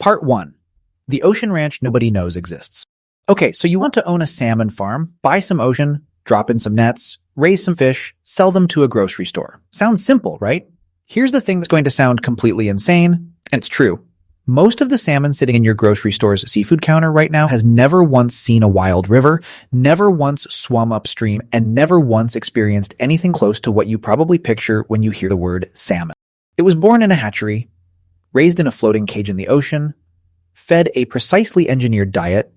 Part 1. The ocean ranch nobody knows exists. Okay, so you want to own a salmon farm, buy some ocean, drop in some nets, raise some fish, sell them to a grocery store. Sounds simple, right? Here's the thing that's going to sound completely insane, and it's true. Most of the salmon sitting in your grocery store's seafood counter right now has never once seen a wild river, never once swum upstream, and never once experienced anything close to what you probably picture when you hear the word salmon. It was born in a hatchery, raised in a floating cage in the ocean, fed a precisely engineered diet,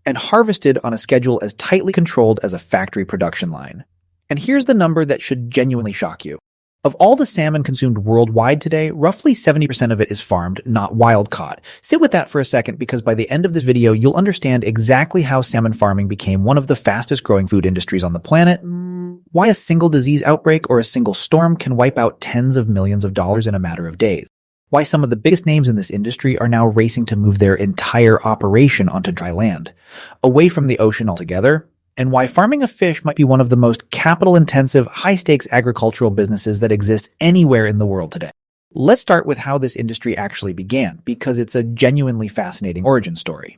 and harvested on a schedule as tightly controlled as a factory production line. And here's the number that should genuinely shock you. Of all the salmon consumed worldwide today, roughly 70% of it is farmed, not wild-caught. Sit with that for a second because by the end of this video, you'll understand exactly how salmon farming became one of the fastest-growing food industries on the planet, why a single disease outbreak or a single storm can wipe out tens of millions of dollars in a matter of days, why some of the biggest names in this industry are now racing to move their entire operation onto dry land, away from the ocean altogether, and why farming a fish might be one of the most capital-intensive, high-stakes agricultural businesses that exists anywhere in the world today. Let's start with how this industry actually began, because it's a genuinely fascinating origin story.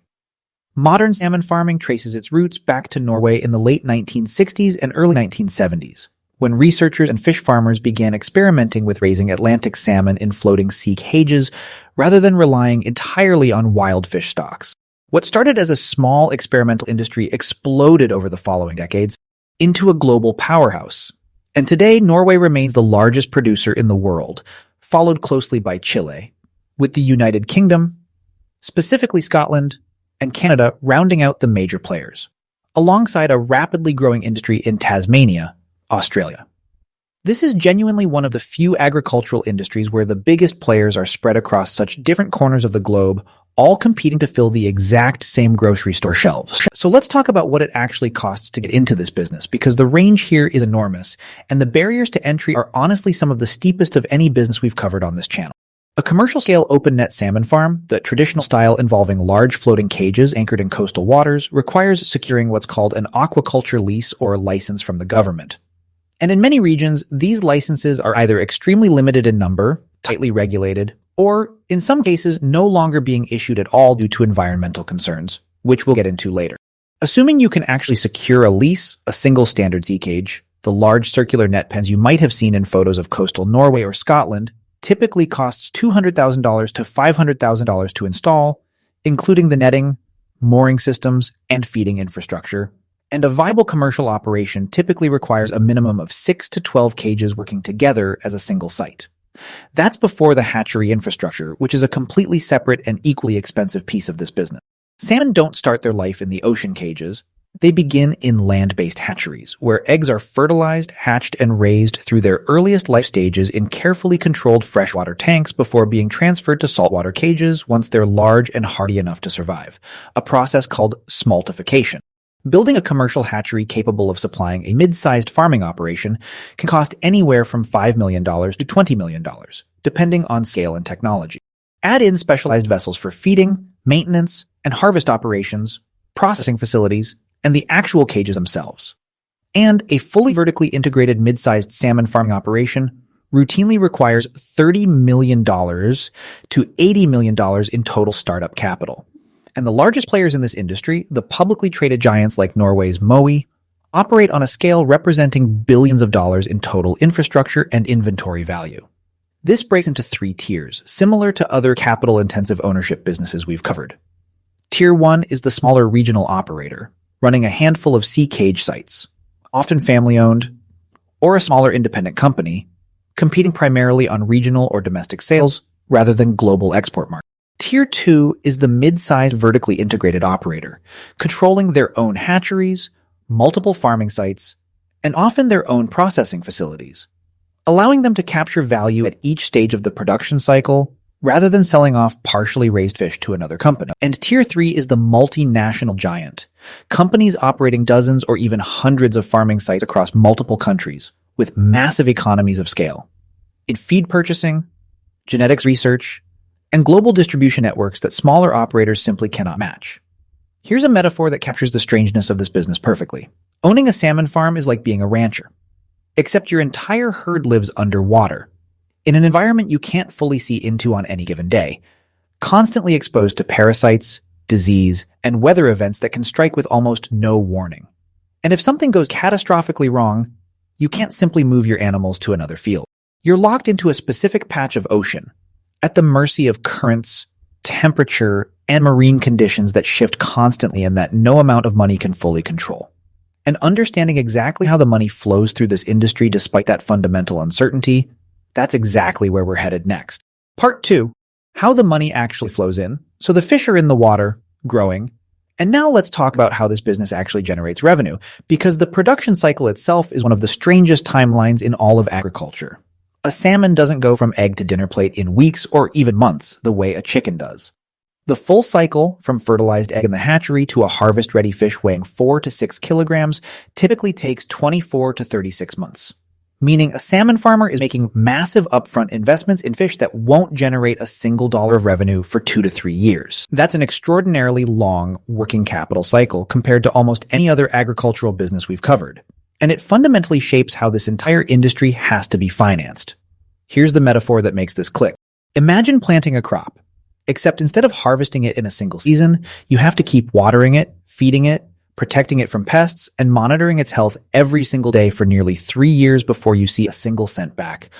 Modern salmon farming traces its roots back to Norway in the late 1960s and early 1970s, when researchers and fish farmers began experimenting with raising Atlantic salmon in floating sea cages rather than relying entirely on wild fish stocks. What started as a small experimental industry exploded over the following decades into a global powerhouse. And today, Norway remains the largest producer in the world, followed closely by Chile, with the United Kingdom, specifically Scotland, and Canada rounding out the major players, alongside a rapidly growing industry in Tasmania, Australia. This is genuinely one of the few agricultural industries where the biggest players are spread across such different corners of the globe, all competing to fill the exact same grocery store shelves. So let's talk about what it actually costs to get into this business, because the range here is enormous, and the barriers to entry are honestly some of the steepest of any business we've covered on this channel. A commercial-scale open-net salmon farm, the traditional style involving large floating cages anchored in coastal waters, requires securing what's called an aquaculture lease or license from the government. And in many regions, these licenses are either extremely limited in number, tightly regulated, or, in some cases, no longer being issued at all due to environmental concerns, which we'll get into later. Assuming you can actually secure a lease, a single standard sea cage, the large circular net pens you might have seen in photos of coastal Norway or Scotland, typically costs $200,000 to $500,000 to install, including the netting, mooring systems, and feeding infrastructure. And a viable commercial operation typically requires a minimum of 6 to 12 cages working together as a single site. That's before the hatchery infrastructure, which is a completely separate and equally expensive piece of this business. Salmon don't start their life in the ocean cages. They begin in land-based hatcheries, where eggs are fertilized, hatched, and raised through their earliest life stages in carefully controlled freshwater tanks before being transferred to saltwater cages once they're large and hardy enough to survive, a process called smoltification. Building a commercial hatchery capable of supplying a mid-sized farming operation can cost anywhere from $5 million to $20 million, depending on scale and technology. Add in specialized vessels for feeding, maintenance, and harvest operations, processing facilities, and the actual cages themselves. And a fully vertically integrated mid-sized salmon farming operation routinely requires $30 million to $80 million in total startup capital. And the largest players in this industry, the publicly traded giants like Norway's Mowi, operate on a scale representing billions of dollars in total infrastructure and inventory value. This breaks into 3 tiers, similar to other capital-intensive ownership businesses we've covered. Tier 1 is the smaller regional operator, running a handful of sea cage sites, often family-owned, or a smaller independent company, competing primarily on regional or domestic sales rather than global export markets. Tier 2 is the mid-sized vertically integrated operator, controlling their own hatcheries, multiple farming sites, and often their own processing facilities, allowing them to capture value at each stage of the production cycle rather than selling off partially raised fish to another company. And Tier 3 is the multinational giant, companies operating dozens or even hundreds of farming sites across multiple countries with massive economies of scale in feed purchasing, genetics research, and global distribution networks that smaller operators simply cannot match. Here's a metaphor that captures the strangeness of this business perfectly. Owning a salmon farm is like being a rancher, except your entire herd lives underwater, in an environment you can't fully see into on any given day. constantly exposed to parasites, disease, and weather events that can strike with almost no warning. And if something goes catastrophically wrong, you can't simply move your animals to another field. You're locked into a specific patch of ocean, at the mercy of currents, temperature, and marine conditions that shift constantly and that no amount of money can fully control. And understanding exactly how the money flows through this industry despite that fundamental uncertainty, that's exactly where we're headed next. Part 2, how the money actually flows in. So the fish are in the water, growing. And now let's talk about how this business actually generates revenue, because the production cycle itself is one of the strangest timelines in all of agriculture. A salmon doesn't go from egg to dinner plate in weeks or even months the way a chicken does. The full cycle, from fertilized egg in the hatchery to a harvest-ready fish weighing 4 to 6 kilograms, typically takes 24 to 36 months. Meaning a salmon farmer is making massive upfront investments in fish that won't generate a single dollar of revenue for 2 to 3 years. That's an extraordinarily long working capital cycle compared to almost any other agricultural business we've covered. And it fundamentally shapes how this entire industry has to be financed. Here's the metaphor that makes this click. Imagine planting a crop, except instead of harvesting it in a single season, you have to keep watering it, feeding it, protecting it from pests, and monitoring its health every single day for nearly 3 years before you see a single cent back,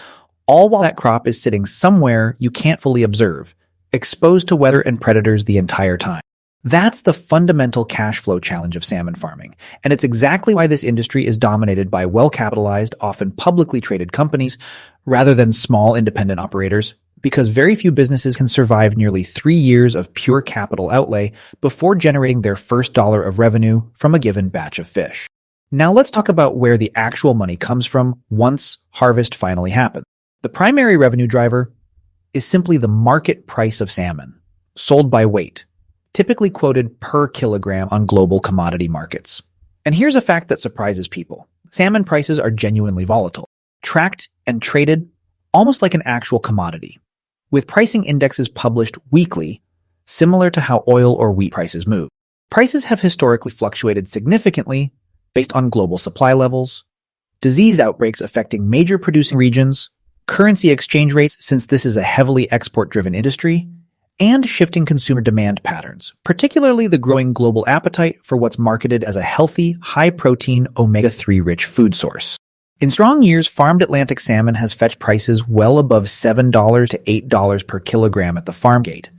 all while that crop is sitting somewhere you can't fully observe, exposed to weather and predators the entire time. That's the fundamental cash flow challenge of salmon farming, and it's exactly why this industry is dominated by well-capitalized, often publicly traded companies, rather than small independent operators, because very few businesses can survive nearly 3 years of pure capital outlay before generating their first dollar of revenue from a given batch of fish. Now let's talk about where the actual money comes from once harvest finally happens. The primary revenue driver is simply the market price of salmon, sold by weight, typically quoted per kilogram on global commodity markets. And here's a fact that surprises people. Salmon prices are genuinely volatile, tracked and traded almost like an actual commodity, with pricing indexes published weekly, similar to how oil or wheat prices move. Prices have historically fluctuated significantly based on global supply levels, disease outbreaks affecting major producing regions, currency exchange rates since this is a heavily export-driven industry, and shifting consumer demand patterns, particularly the growing global appetite for what's marketed as a healthy, high-protein, omega-3 rich food source. In strong years, farmed Atlantic salmon has fetched prices well above $7 to $8 per kilogram at the farm gate,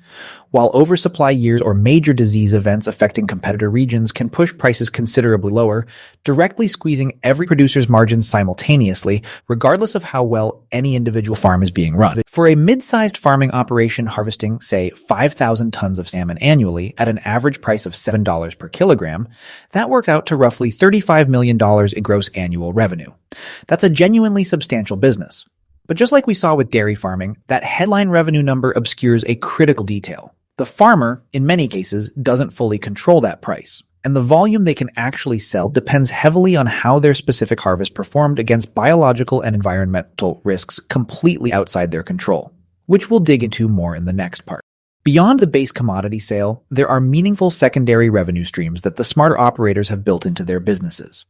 while oversupply years or major disease events affecting competitor regions can push prices considerably lower, directly squeezing every producer's margins simultaneously, regardless of how well any individual farm is being run. For a mid-sized farming operation harvesting, say, 5,000 tons of salmon annually at an average price of $7 per kilogram, that works out to roughly $35 million in gross annual revenue. That's a genuinely substantial business. But just like we saw with dairy farming, that headline revenue number obscures a critical detail. The farmer, in many cases, doesn't fully control that price, and the volume they can actually sell depends heavily on how their specific harvest performed against biological and environmental risks completely outside their control, which we'll dig into more in the next part. Beyond the base commodity sale, there are meaningful secondary revenue streams that the smarter operators have built into their businesses.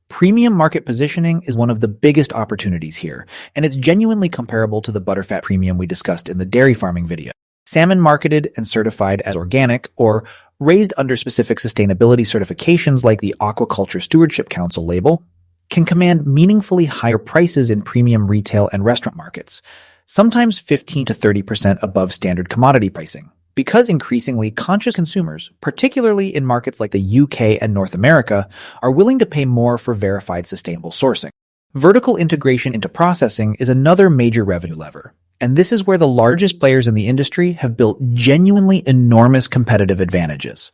Premium market positioning is one of the biggest opportunities here, and it's genuinely comparable to the butterfat premium we discussed in the dairy farming video. Salmon marketed and certified as organic or raised under specific sustainability certifications like the Aquaculture Stewardship Council label can command meaningfully higher prices in premium retail and restaurant markets, sometimes 15 to 30% above standard commodity pricing. Because increasingly conscious consumers, particularly in markets like the UK and North America, are willing to pay more for verified sustainable sourcing. Vertical integration into processing is another major revenue lever, and this is where the largest players in the industry have built genuinely enormous competitive advantages.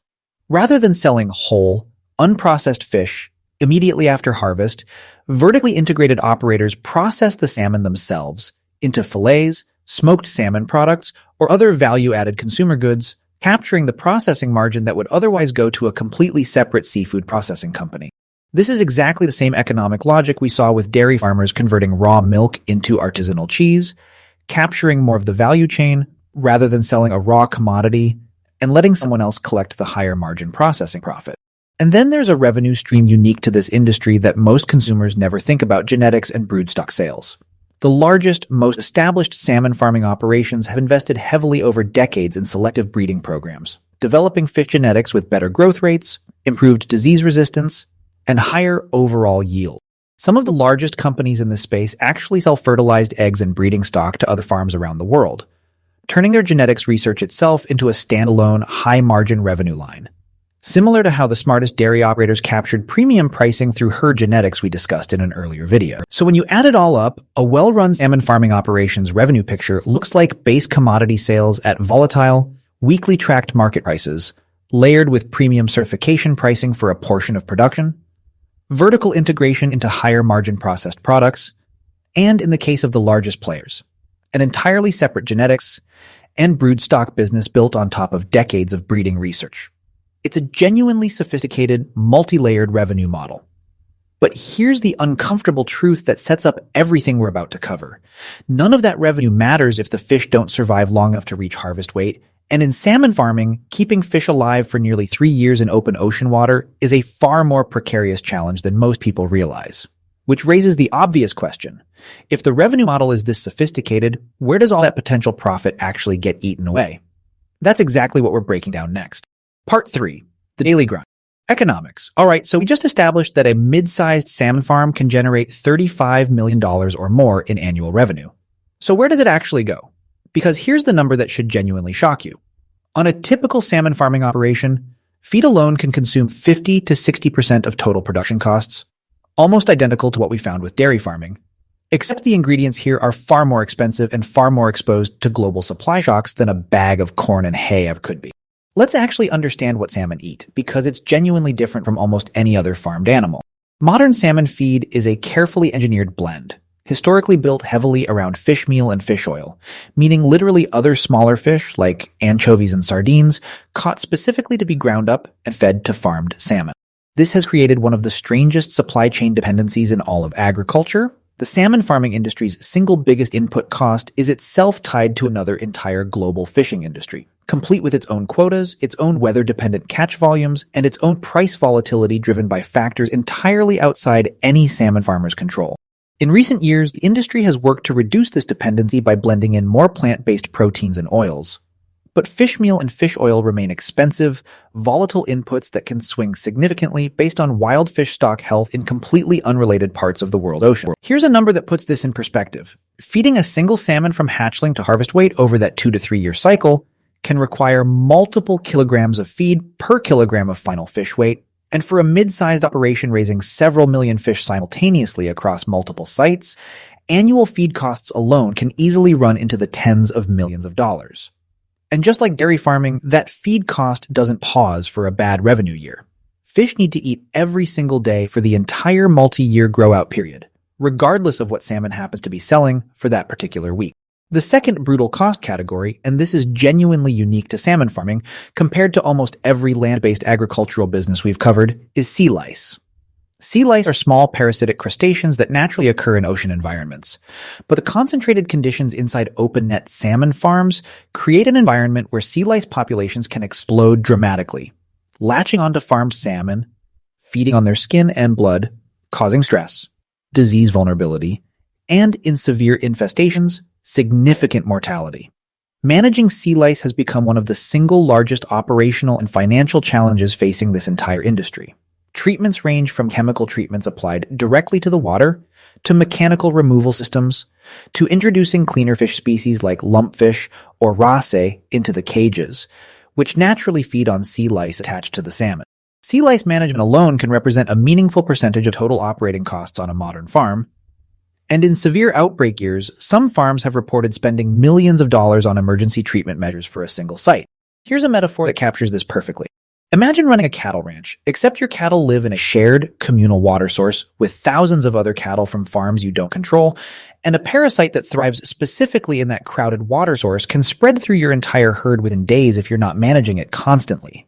Rather than selling whole, unprocessed fish immediately after harvest, vertically integrated operators process the salmon themselves into fillets, smoked salmon products, or other value-added consumer goods, capturing the processing margin that would otherwise go to a completely separate seafood processing company. This is exactly the same economic logic we saw with dairy farmers converting raw milk into artisanal cheese, capturing more of the value chain rather than selling a raw commodity and letting someone else collect the higher margin processing profit. And then there's a revenue stream unique to this industry that most consumers never think about: genetics and broodstock sales. The largest, most established salmon farming operations have invested heavily over decades in selective breeding programs, developing fish genetics with better growth rates, improved disease resistance, and higher overall yield. Some of the largest companies in this space actually sell fertilized eggs and breeding stock to other farms around the world, turning their genetics research itself into a standalone, high-margin revenue line. Similar to how the smartest dairy operators captured premium pricing through herd genetics we discussed in an earlier video. So when you add it all up, a well-run salmon farming operations revenue picture looks like base commodity sales at volatile, weekly tracked market prices, layered with premium certification pricing for a portion of production, vertical integration into higher margin processed products, and in the case of the largest players, an entirely separate genetics and broodstock business built on top of decades of breeding research. It's a genuinely sophisticated, multi-layered revenue model. But here's the uncomfortable truth that sets up everything we're about to cover. None of that revenue matters if the fish don't survive long enough to reach harvest weight, and in salmon farming, keeping fish alive for nearly 3 years in open ocean water is a far more precarious challenge than most people realize. Which raises the obvious question. If the revenue model is this sophisticated, where does all that potential profit actually get eaten away? That's exactly what we're breaking down next. Part 3. The daily grind. Economics. Alright, so we just established that a mid-sized salmon farm can generate $35 million or more in annual revenue. So where does it actually go? Because here's the number that should genuinely shock you. On a typical salmon farming operation, feed alone can consume 50 to 60% of total production costs, almost identical to what we found with dairy farming, except the ingredients here are far more expensive and far more exposed to global supply shocks than a bag of corn and hay ever could be. Let's actually understand what salmon eat, because it's genuinely different from almost any other farmed animal. Modern salmon feed is a carefully engineered blend, historically built heavily around fish meal and fish oil, meaning literally other smaller fish, like anchovies and sardines, caught specifically to be ground up and fed to farmed salmon. This has created one of the strangest supply chain dependencies in all of agriculture. The salmon farming industry's single biggest input cost is itself tied to another entire global fishing industry, complete with its own quotas, its own weather-dependent catch volumes, and its own price volatility driven by factors entirely outside any salmon farmer's control. In recent years, the industry has worked to reduce this dependency by blending in more plant-based proteins and oils. But fish meal and fish oil remain expensive, volatile inputs that can swing significantly based on wild fish stock health in completely unrelated parts of the world ocean. Here's a number that puts this in perspective. Feeding a single salmon from hatchling to harvest weight over that 2 to 3 year cycle can require multiple kilograms of feed per kilogram of final fish weight, and for a mid-sized operation raising several million fish simultaneously across multiple sites, annual feed costs alone can easily run into the tens of millions of dollars. And just like dairy farming, that feed cost doesn't pause for a bad revenue year. Fish need to eat every single day for the entire multi-year grow-out period, regardless of what salmon happens to be selling for that particular week. The second brutal cost category, and this is genuinely unique to salmon farming compared to almost every land-based agricultural business we've covered, is sea lice. Sea lice are small parasitic crustaceans that naturally occur in ocean environments. But the concentrated conditions inside open-net salmon farms create an environment where sea lice populations can explode dramatically, latching onto farmed salmon, feeding on their skin and blood, causing stress, disease vulnerability, and in severe infestations, significant mortality. Managing sea lice has become one of the single largest operational and financial challenges facing this entire industry. Treatments range from chemical treatments applied directly to the water, to mechanical removal systems, to introducing cleaner fish species like lumpfish or race into the cages, which naturally feed on sea lice attached to the salmon. Sea lice management alone can represent a meaningful percentage of total operating costs on a modern farm, and in severe outbreak years, some farms have reported spending millions of dollars on emergency treatment measures for a single site. Here's a metaphor that captures this perfectly. Imagine running a cattle ranch, except your cattle live in a shared communal water source with thousands of other cattle from farms you don't control, and a parasite that thrives specifically in that crowded water source can spread through your entire herd within days if you're not managing it constantly.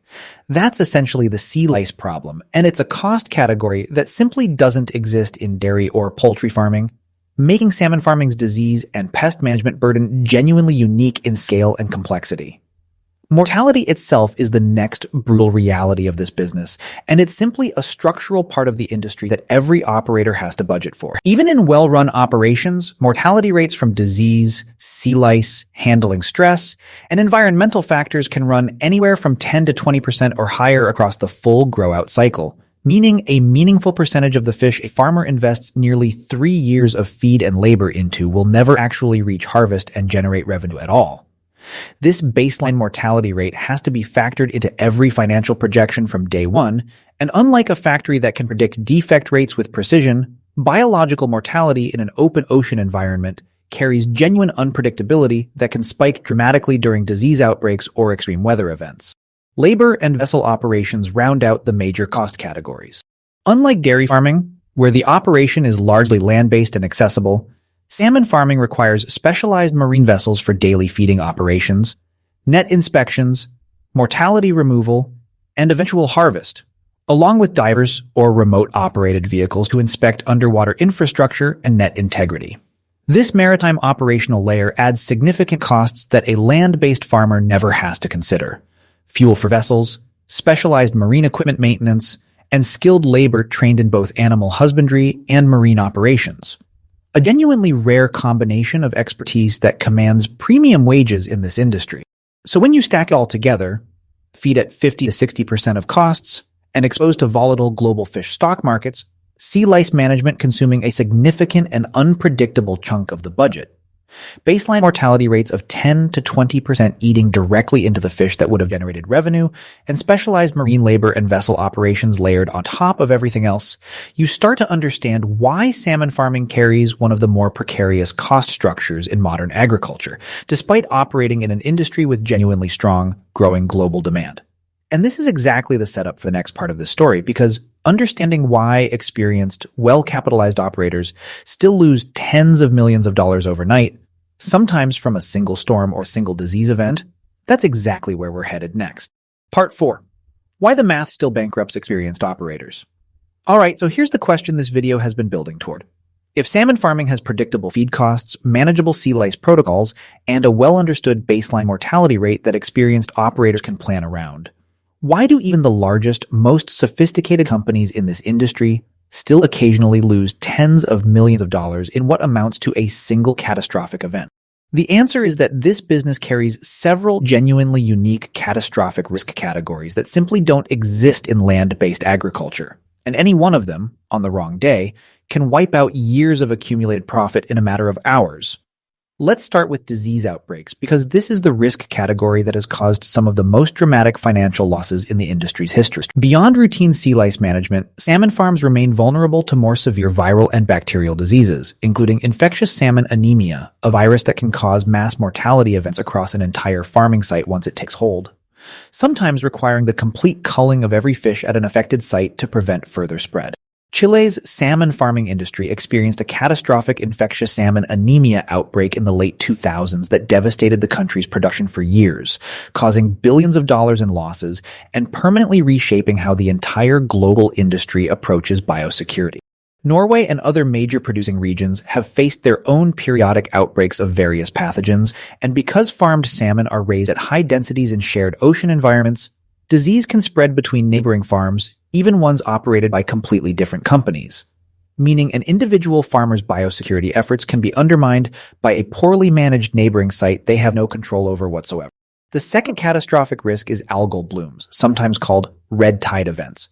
That's essentially the sea lice problem, and it's a cost category that simply doesn't exist in dairy or poultry farming, making salmon farming's disease and pest management burden genuinely unique in scale and complexity. Mortality itself is the next brutal reality of this business, and it's simply a structural part of the industry that every operator has to budget for. Even in well-run operations, mortality rates from disease, sea lice, handling stress, and environmental factors can run anywhere from 10 to 20% or higher across the full grow-out cycle, meaning a meaningful percentage of the fish a farmer invests nearly 3 years of feed and labor into will never actually reach harvest and generate revenue at all. This baseline mortality rate has to be factored into every financial projection from day one, and unlike a factory that can predict defect rates with precision, biological mortality in an open ocean environment carries genuine unpredictability that can spike dramatically during disease outbreaks or extreme weather events. Labor and vessel operations round out the major cost categories. Unlike dairy farming, where the operation is largely land-based and accessible, salmon farming requires specialized marine vessels for daily feeding operations, net inspections, mortality removal, and eventual harvest, along with divers or remote-operated vehicles to inspect underwater infrastructure and net integrity. This maritime operational layer adds significant costs that a land-based farmer never has to consider: fuel for vessels, specialized marine equipment maintenance, and skilled labor trained in both animal husbandry and marine operations. A genuinely rare combination of expertise that commands premium wages in this industry. So when you stack it all together, feed at 50 to 60% of costs, and exposed to volatile global fish stock markets, sea lice management consuming a significant and unpredictable chunk of the budget. Baseline mortality rates of 10 to 20% eating directly into the fish that would have generated revenue, and specialized marine labor and vessel operations layered on top of everything else, you start to understand why salmon farming carries one of the more precarious cost structures in modern agriculture, despite operating in an industry with genuinely strong, growing global demand. And this is exactly the setup for the next part of this story, because understanding why experienced, well-capitalized operators still lose tens of millions of dollars overnight, sometimes from a single storm or single disease event, that's exactly where we're headed next. Part 4. Why the math still bankrupts experienced operators. Alright, so here's the question this video has been building toward. If salmon farming has predictable feed costs, manageable sea lice protocols, and a well-understood baseline mortality rate that experienced operators can plan around, why do even the largest, most sophisticated companies in this industry still occasionally lose tens of millions of dollars in what amounts to a single catastrophic event? The answer is that this business carries several genuinely unique catastrophic risk categories that simply don't exist in land-based agriculture, and any one of them, on the wrong day, can wipe out years of accumulated profit in a matter of hours. Let's start with disease outbreaks, because this is the risk category that has caused some of the most dramatic financial losses in the industry's history. Beyond routine sea lice management, salmon farms remain vulnerable to more severe viral and bacterial diseases, including infectious salmon anemia, a virus that can cause mass mortality events across an entire farming site once it takes hold, sometimes requiring the complete culling of every fish at an affected site to prevent further spread. Chile's salmon farming industry experienced a catastrophic infectious salmon anemia outbreak in the late 2000s that devastated the country's production for years, causing billions of dollars in losses and permanently reshaping how the entire global industry approaches biosecurity. Norway and other major producing regions have faced their own periodic outbreaks of various pathogens, and because farmed salmon are raised at high densities in shared ocean environments, disease can spread between neighboring farms, even ones operated by completely different companies, meaning an individual farmer's biosecurity efforts can be undermined by a poorly managed neighboring site they have no control over whatsoever. The second catastrophic risk is algal blooms, sometimes called red tide events,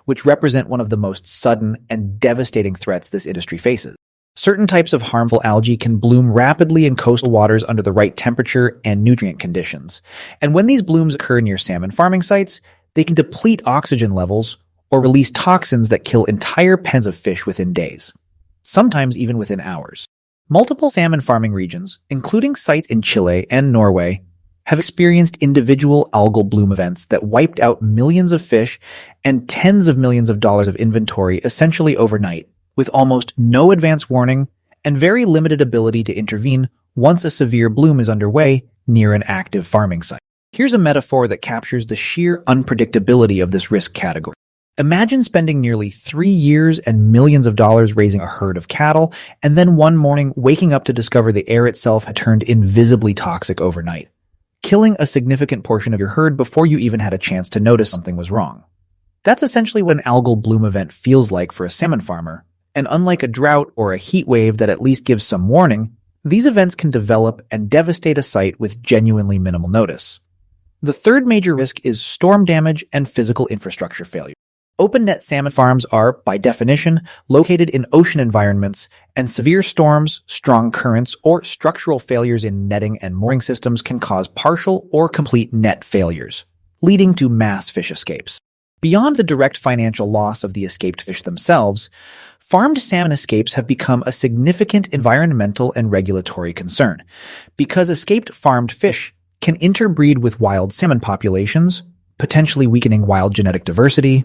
which represent one of the most sudden and devastating threats this industry faces. Certain types of harmful algae can bloom rapidly in coastal waters under the right temperature and nutrient conditions, and when these blooms occur near salmon farming sites, they can deplete oxygen levels or release toxins that kill entire pens of fish within days, sometimes even within hours. Multiple salmon farming regions, including sites in Chile and Norway, have experienced individual algal bloom events that wiped out millions of fish and tens of millions of dollars of inventory essentially overnight, with almost no advance warning and very limited ability to intervene once a severe bloom is underway near an active farming site. Here's a metaphor that captures the sheer unpredictability of this risk category. Imagine spending nearly 3 years and millions of dollars raising a herd of cattle, and then one morning waking up to discover the air itself had turned invisibly toxic overnight, killing a significant portion of your herd before you even had a chance to notice something was wrong. That's essentially what an algal bloom event feels like for a salmon farmer, and unlike a drought or a heat wave that at least gives some warning, these events can develop and devastate a site with genuinely minimal notice. The third major risk is storm damage and physical infrastructure failure. Open net salmon farms are, by definition, located in ocean environments, and severe storms, strong currents, or structural failures in netting and mooring systems can cause partial or complete net failures, leading to mass fish escapes. Beyond the direct financial loss of the escaped fish themselves, farmed salmon escapes have become a significant environmental and regulatory concern, because escaped farmed fish can interbreed with wild salmon populations, potentially weakening wild genetic diversity,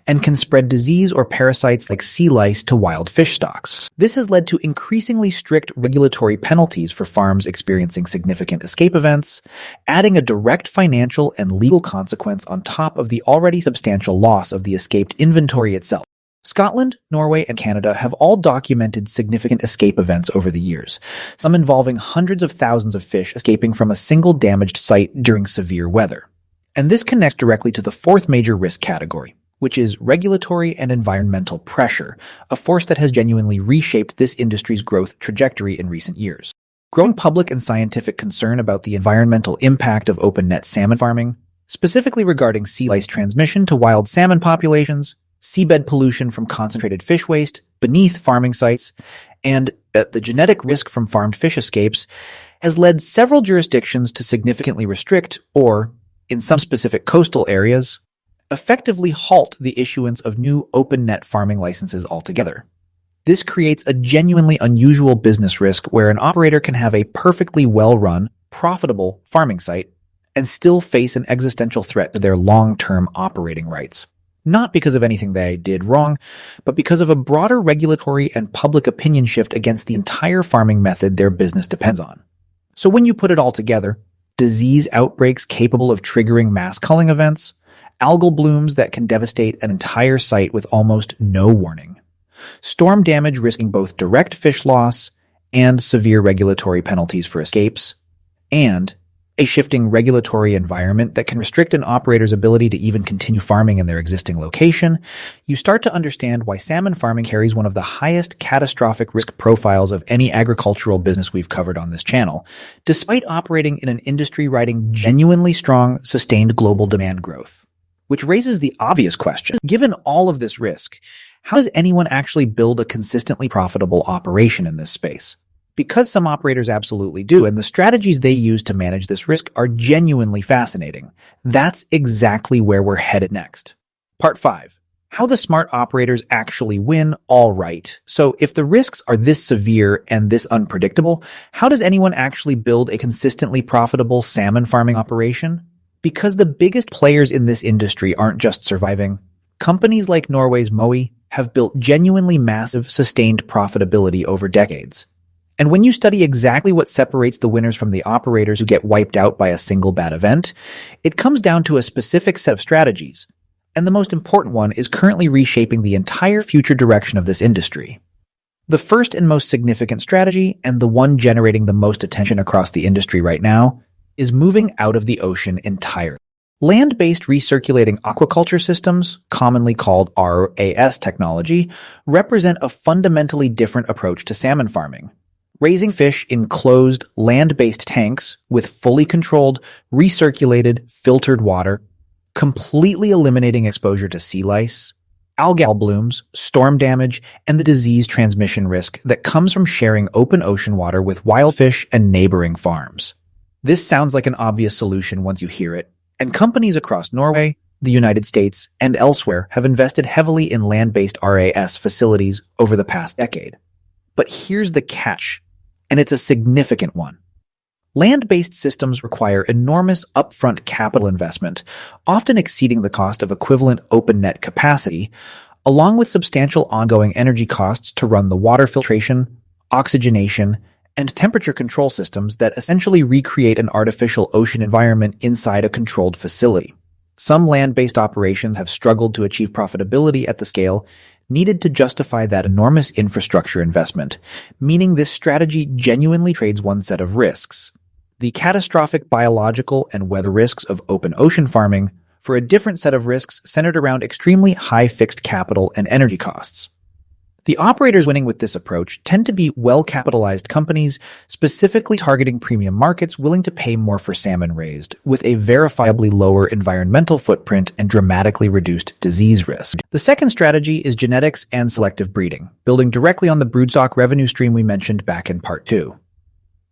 and can spread disease or parasites like sea lice to wild fish stocks. This has led to increasingly strict regulatory penalties for farms experiencing significant escape events, adding a direct financial and legal consequence on top of the already substantial loss of the escaped inventory itself. Scotland, Norway, and Canada have all documented significant escape events over the years, some involving hundreds of thousands of fish escaping from a single damaged site during severe weather. And this connects directly to the fourth major risk category, which is regulatory and environmental pressure, a force that has genuinely reshaped this industry's growth trajectory in recent years. Growing public and scientific concern about the environmental impact of open net salmon farming, specifically regarding sea lice transmission to wild salmon populations, seabed pollution from concentrated fish waste beneath farming sites, and the genetic risk from farmed fish escapes, has led several jurisdictions to significantly restrict or, in some specific coastal areas, effectively halt the issuance of new open net farming licenses altogether. This creates a genuinely unusual business risk where an operator can have a perfectly well-run, profitable farming site and still face an existential threat to their long-term operating rights. Not because of anything they did wrong, but because of a broader regulatory and public opinion shift against the entire farming method their business depends on. So when you put it all together, disease outbreaks capable of triggering mass culling events, algal blooms that can devastate an entire site with almost no warning, storm damage risking both direct fish loss and severe regulatory penalties for escapes, and a shifting regulatory environment that can restrict an operator's ability to even continue farming in their existing location, you start to understand why salmon farming carries one of the highest catastrophic risk profiles of any agricultural business we've covered on this channel, despite operating in an industry riding genuinely strong, sustained global demand growth. Which raises the obvious question, given all of this risk, how does anyone actually build a consistently profitable operation in this space? Because some operators absolutely do, and the strategies they use to manage this risk are genuinely fascinating. That's exactly where we're headed next. Part 5. How the smart operators actually win. All right. So if the risks are this severe and this unpredictable, how does anyone actually build a consistently profitable salmon farming operation? Because the biggest players in this industry aren't just surviving. Companies like Norway's Mowi have built genuinely massive, sustained profitability over decades. And when you study exactly what separates the winners from the operators who get wiped out by a single bad event, it comes down to a specific set of strategies. And the most important one is currently reshaping the entire future direction of this industry. The first and most significant strategy, and the one generating the most attention across the industry right now, is moving out of the ocean entirely. Land-based recirculating aquaculture systems, commonly called RAS technology, represent a fundamentally different approach to salmon farming. Raising fish in closed, land-based tanks with fully controlled, recirculated, filtered water, completely eliminating exposure to sea lice, algal blooms, storm damage, and the disease transmission risk that comes from sharing open ocean water with wild fish and neighboring farms. This sounds like an obvious solution once you hear it, and companies across Norway, the United States, and elsewhere have invested heavily in land-based RAS facilities over the past decade. But here's the catch, and it's a significant one. Land-based systems require enormous upfront capital investment, often exceeding the cost of equivalent open net capacity, along with substantial ongoing energy costs to run the water filtration, oxygenation, and temperature control systems that essentially recreate an artificial ocean environment inside a controlled facility. Some land-based operations have struggled to achieve profitability at the scale needed to justify that enormous infrastructure investment, meaning this strategy genuinely trades one set of risks: the catastrophic biological and weather risks of open ocean farming for a different set of risks centered around extremely high fixed capital and energy costs. The operators winning with this approach tend to be well-capitalized companies, specifically targeting premium markets willing to pay more for salmon raised, with a verifiably lower environmental footprint and dramatically reduced disease risk. The second strategy is genetics and selective breeding, building directly on the broodstock revenue stream we mentioned back in part 2.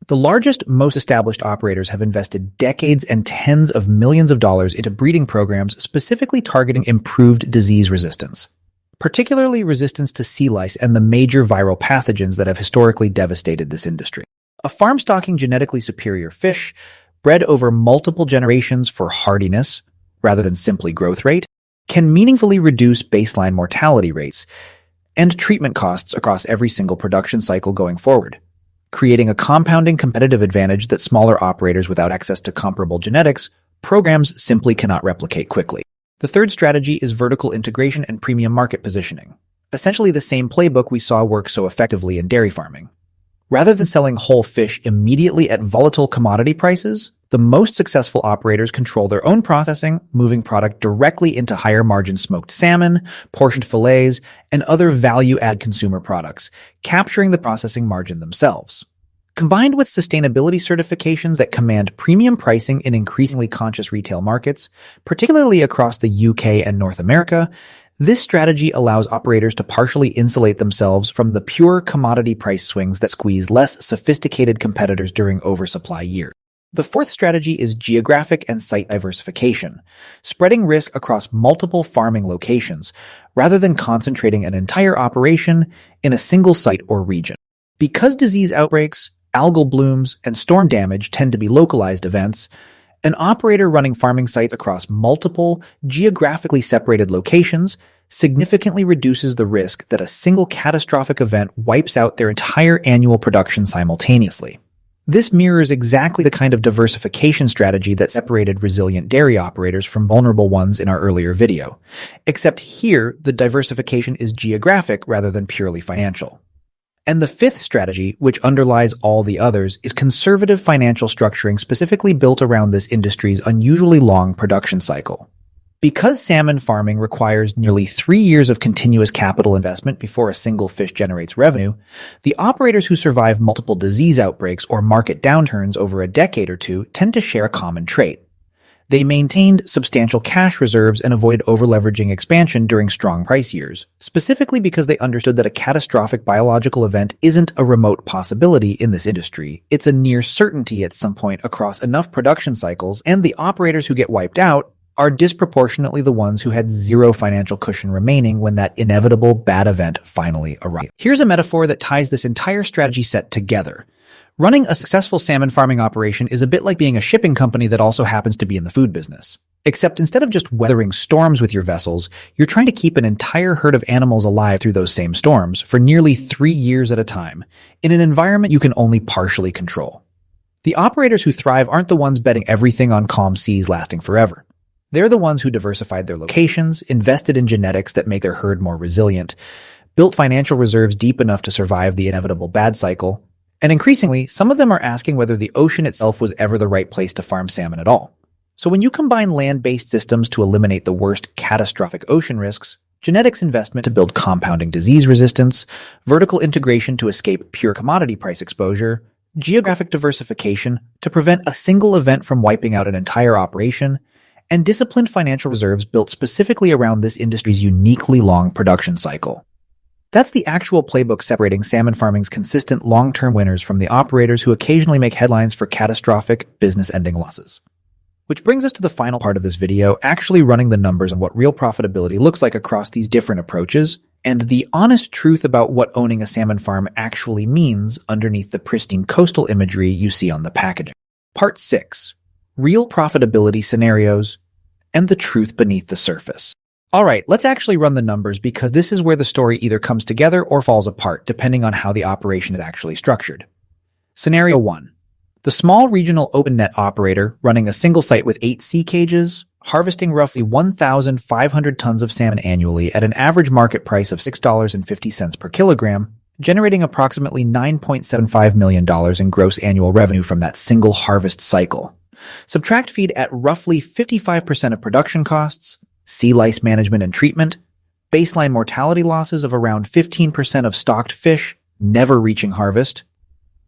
The largest, most established operators have invested decades and tens of millions of dollars into breeding programs specifically targeting improved disease resistance, particularly resistance to sea lice and the major viral pathogens that have historically devastated this industry. A farm stocking genetically superior fish, bred over multiple generations for hardiness rather than simply growth rate, can meaningfully reduce baseline mortality rates and treatment costs across every single production cycle going forward, creating a compounding competitive advantage that smaller operators without access to comparable genetics programs simply cannot replicate quickly. The third strategy is vertical integration and premium market positioning, essentially the same playbook we saw work so effectively in dairy farming. Rather than selling whole fish immediately at volatile commodity prices, the most successful operators control their own processing, moving product directly into higher-margin smoked salmon, portioned fillets, and other value-add consumer products, capturing the processing margin themselves. Combined with sustainability certifications that command premium pricing in increasingly conscious retail markets, particularly across the UK and North America, this strategy allows operators to partially insulate themselves from the pure commodity price swings that squeeze less sophisticated competitors during oversupply years. The fourth strategy is geographic and site diversification, spreading risk across multiple farming locations rather than concentrating an entire operation in a single site or region. Because disease outbreaks, algal blooms, and storm damage tend to be localized events, an operator running farming sites across multiple, geographically separated locations significantly reduces the risk that a single catastrophic event wipes out their entire annual production simultaneously. This mirrors exactly the kind of diversification strategy that separated resilient dairy operators from vulnerable ones in our earlier video, except here the diversification is geographic rather than purely financial. And the fifth strategy, which underlies all the others, is conservative financial structuring specifically built around this industry's unusually long production cycle. Because salmon farming requires nearly 3 years of continuous capital investment before a single fish generates revenue, the operators who survive multiple disease outbreaks or market downturns over a decade or two tend to share a common trait. They maintained substantial cash reserves and avoided over-leveraging expansion during strong price years, specifically because they understood that a catastrophic biological event isn't a remote possibility in this industry. It's a near certainty at some point across enough production cycles, and the operators who get wiped out are disproportionately the ones who had zero financial cushion remaining when that inevitable bad event finally arrived. Here's a metaphor that ties this entire strategy set together. Running a successful salmon farming operation is a bit like being a shipping company that also happens to be in the food business. Except instead of just weathering storms with your vessels, you're trying to keep an entire herd of animals alive through those same storms for nearly 3 years at a time, in an environment you can only partially control. The operators who thrive aren't the ones betting everything on calm seas lasting forever. They're the ones who diversified their locations, invested in genetics that make their herd more resilient, built financial reserves deep enough to survive the inevitable bad cycle, and increasingly, some of them are asking whether the ocean itself was ever the right place to farm salmon at all. So when you combine land-based systems to eliminate the worst catastrophic ocean risks, genetics investment to build compounding disease resistance, vertical integration to escape pure commodity price exposure, geographic diversification to prevent a single event from wiping out an entire operation, and disciplined financial reserves built specifically around this industry's uniquely long production cycle. That's the actual playbook separating salmon farming's consistent long-term winners from the operators who occasionally make headlines for catastrophic, business-ending losses. Which brings us to the final part of this video, actually running the numbers on what real profitability looks like across these different approaches, and the honest truth about what owning a salmon farm actually means underneath the pristine coastal imagery you see on the packaging. Part 6. Real profitability scenarios and the truth beneath the surface. Alright, let's actually run the numbers because this is where the story either comes together or falls apart, depending on how the operation is actually structured. Scenario 1. The small regional open net operator running a single site with 8 sea cages, harvesting roughly 1,500 tons of salmon annually at an average market price of $6.50 per kilogram, generating approximately $9.75 million in gross annual revenue from that single harvest cycle. Subtract feed at roughly 55% of production costs, sea lice management and treatment, baseline mortality losses of around 15% of stocked fish never reaching harvest,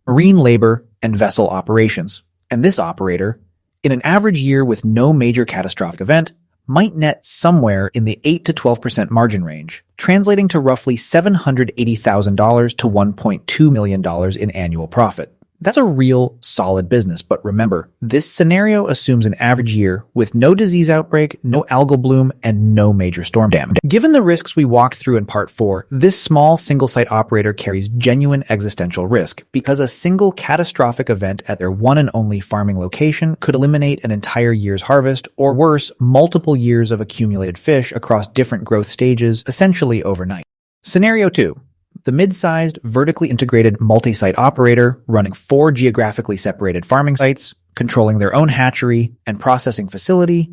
marine labor, and vessel operations. And this operator, in an average year with no major catastrophic event, might net somewhere in the 8 to 12% margin range, translating to roughly $780,000 to $1.2 million in annual profit. That's a real solid business, but remember, this scenario assumes an average year with no disease outbreak, no algal bloom, and no major storm damage. Given the risks we walked through in Part 4, this small single-site operator carries genuine existential risk because a single catastrophic event at their one and only farming location could eliminate an entire year's harvest, or worse, multiple years of accumulated fish across different growth stages, essentially overnight. Scenario 2. The mid-sized, vertically integrated multi-site operator running 4 geographically separated farming sites, controlling their own hatchery and processing facility,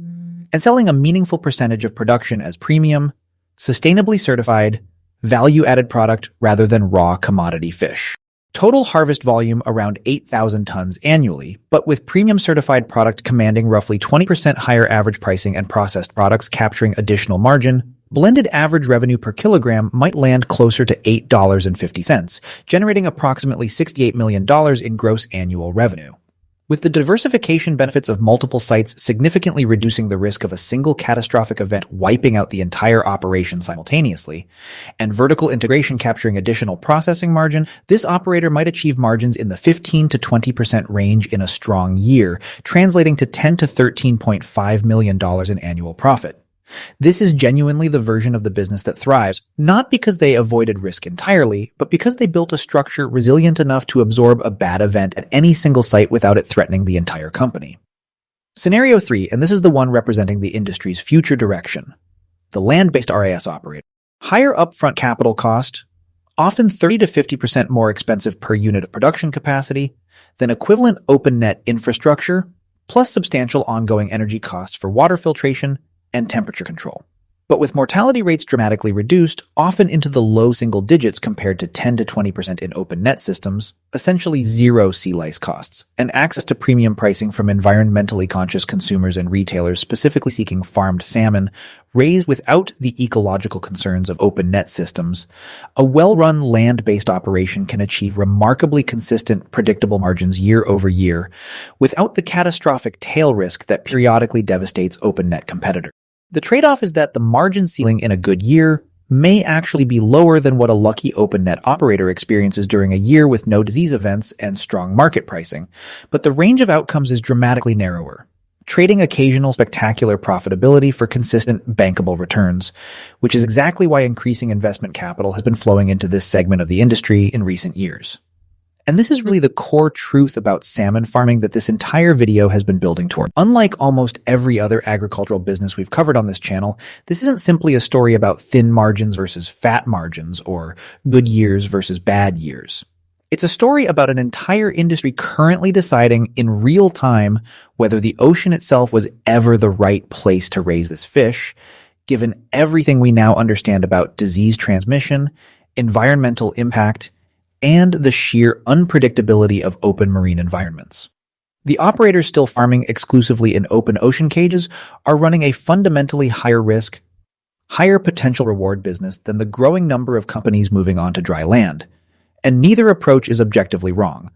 and selling a meaningful percentage of production as premium, sustainably certified, value-added product rather than raw commodity fish. Total harvest volume around 8,000 tons annually, but with premium certified product commanding roughly 20% higher average pricing and processed products capturing additional margin, blended average revenue per kilogram might land closer to $8.50, generating approximately $68 million in gross annual revenue. With the diversification benefits of multiple sites significantly reducing the risk of a single catastrophic event wiping out the entire operation simultaneously, and vertical integration capturing additional processing margin, this operator might achieve margins in the 15 to 20% range in a strong year, translating to $10 to $13.5 million in annual profit. This is genuinely the version of the business that thrives, not because they avoided risk entirely, but because they built a structure resilient enough to absorb a bad event at any single site without it threatening the entire company. Scenario 3, and this is the one representing the industry's future direction. The land-based RAS operator. Higher upfront capital cost, often 30 to 50% more expensive per unit of production capacity than equivalent open net infrastructure, plus substantial ongoing energy costs for water filtration and temperature control. But with mortality rates dramatically reduced, often into the low single digits compared to 10 to 20% in open net systems, essentially zero sea lice costs, and access to premium pricing from environmentally conscious consumers and retailers specifically seeking farmed salmon, raised without the ecological concerns of open net systems, a well-run land-based operation can achieve remarkably consistent, predictable margins year over year, without the catastrophic tail risk that periodically devastates open net competitors. The trade-off is that the margin ceiling in a good year may actually be lower than what a lucky open net operator experiences during a year with no disease events and strong market pricing, but the range of outcomes is dramatically narrower, trading occasional spectacular profitability for consistent bankable returns, which is exactly why increasing investment capital has been flowing into this segment of the industry in recent years. And this is really the core truth about salmon farming that this entire video has been building toward. Unlike almost every other agricultural business we've covered on this channel, this isn't simply a story about thin margins versus fat margins or good years versus bad years. It's a story about an entire industry currently deciding in real time whether the ocean itself was ever the right place to raise this fish, given everything we now understand about disease transmission, environmental impact, and the sheer unpredictability of open marine environments. The operators still farming exclusively in open ocean cages are running a fundamentally higher risk, higher potential reward business than the growing number of companies moving on to dry land. And neither approach is objectively wrong.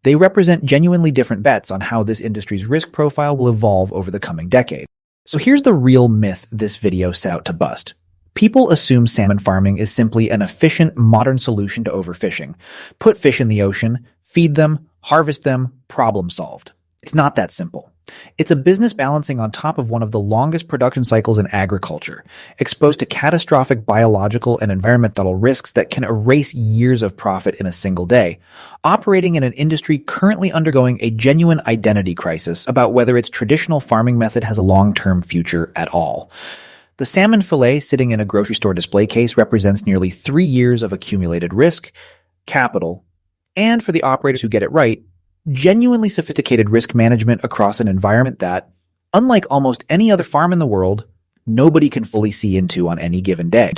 They represent genuinely different bets on how this industry's risk profile will evolve over the coming decade. So here's the real myth this video set out to bust. People assume salmon farming is simply an efficient, modern solution to overfishing. Put fish in the ocean, feed them, harvest them, problem solved. It's not that simple. It's a business balancing on top of one of the longest production cycles in agriculture, exposed to catastrophic biological and environmental risks that can erase years of profit in a single day, operating in an industry currently undergoing a genuine identity crisis about whether its traditional farming method has a long-term future at all. The salmon fillet sitting in a grocery store display case represents nearly 3 years of accumulated risk, capital, and for the operators who get it right, genuinely sophisticated risk management across an environment that, unlike almost any other farm in the world, nobody can fully see into on any given day.